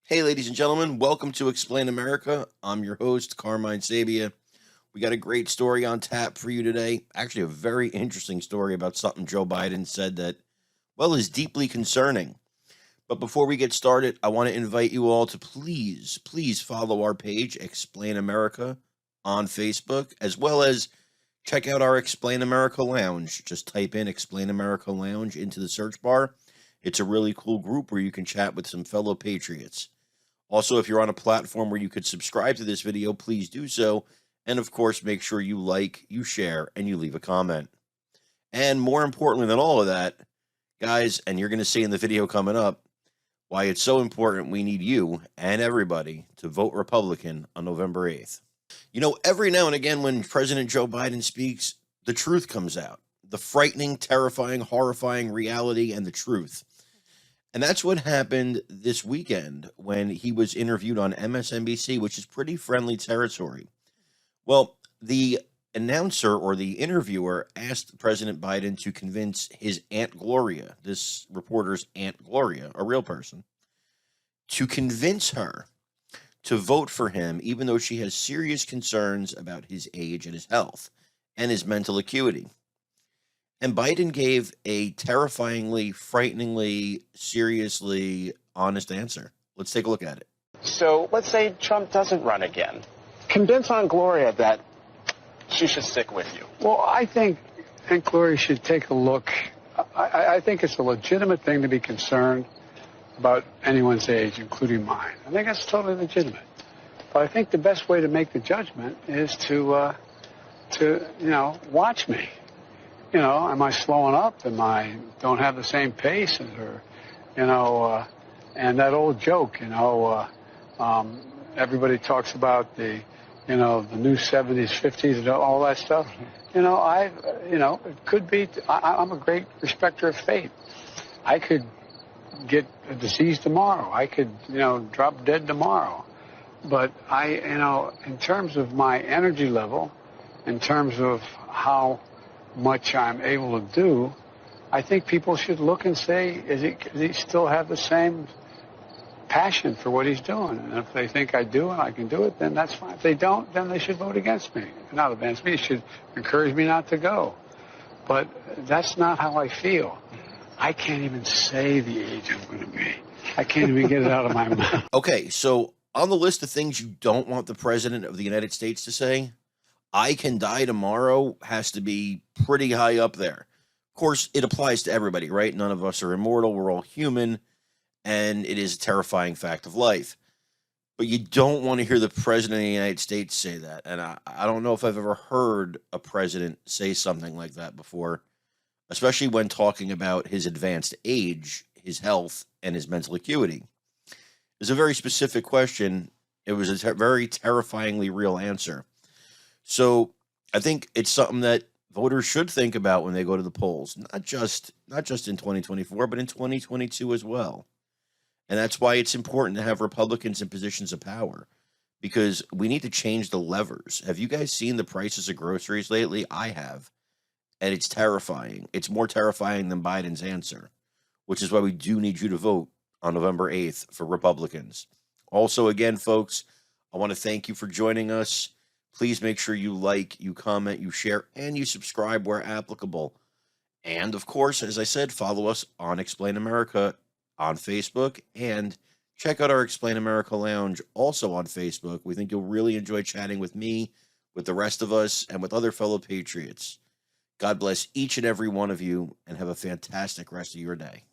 Hey, ladies and gentlemen, welcome to Explain America. I'm your host, Carmine Sabia. We got a great story on tap for you today. Actually, a very interesting story about something Joe Biden said that, well, is deeply concerning. But before we get started, I want to invite you all to please follow our page, Explain America, on Facebook, as well as check out our Explain America Lounge. Just type in Explain America Lounge into the search bar. It's a really cool group where you can chat with some fellow patriots. Also, if you're on a platform where you could subscribe to this video, please do so. And of course, make sure you like, you share, and you leave a comment. And more importantly than all of that, guys, and you're going to see in the video coming up, why it's so important we need you and everybody to vote Republican on November 8th. You know, every now and again when President Joe Biden speaks, the truth comes out. The frightening, terrifying, horrifying reality and the truth. And that's what happened this weekend when he was interviewed on MSNBC, which is pretty friendly territory. Well, the announcer or the interviewer asked President Biden to convince his Aunt Gloria, this reporter's Aunt Gloria, a real person, to convince her to vote for him, even though she has serious concerns about his age and his health and his mental acuity. And Biden gave a terrifyingly, frighteningly, seriously honest answer. Let's take a look at it. So let's say Trump doesn't run again. Convince Aunt Gloria that she should stick with you. Well, I think Aunt Gloria should take a look. I think it's a legitimate thing to be concerned about anyone's age, including mine. I think that's totally legitimate. But I think the best way to make the judgment is to watch me. You know, am I slowing up? Am I don't have the same pace as her? And that old joke, everybody talks about the new 70s, 50s, and all that stuff. It could be. I'm a great respecter of fate. I could get a disease tomorrow. I could, drop dead tomorrow. But in terms of my energy level, in terms of how much I'm able to do, I think people should look and say, does he still have the same passion for what he's doing? And if they think I do and I can do it, then that's fine. If they don't, then they should vote against me. Not against me, they should encourage me not to go. But that's not how I feel. I can't even say the age I'm going to be. I can't even get it out of my mouth. Okay, so on the list of things you don't want the President of the United States to say, I can die tomorrow has to be pretty high up there. Of course, it applies to everybody, right? None of us are immortal. We're all human, and it is a terrifying fact of life. But you don't want to hear the President of the United States say that. And I don't know if I've ever heard a president say something like that before, especially when talking about his advanced age, his health, and his mental acuity. It's a very specific question. It was a very terrifyingly real answer. So I think it's something that voters should think about when they go to the polls, not just in 2024, but in 2022 as well. And that's why it's important to have Republicans in positions of power, because we need to change the levers. Have you guys seen the prices of groceries lately? I have. And it's terrifying. It's more terrifying than Biden's answer, which is why we do need you to vote on November 8th for Republicans. Also, again, folks, I want to thank you for joining us. Please make sure you like, you comment, you share, and you subscribe where applicable. And, of course, as I said, follow us on Explain America on Facebook, and check out our Explain America Lounge also on Facebook. We think you'll really enjoy chatting with me, with the rest of us, and with other fellow patriots. God bless each and every one of you, and have a fantastic rest of your day.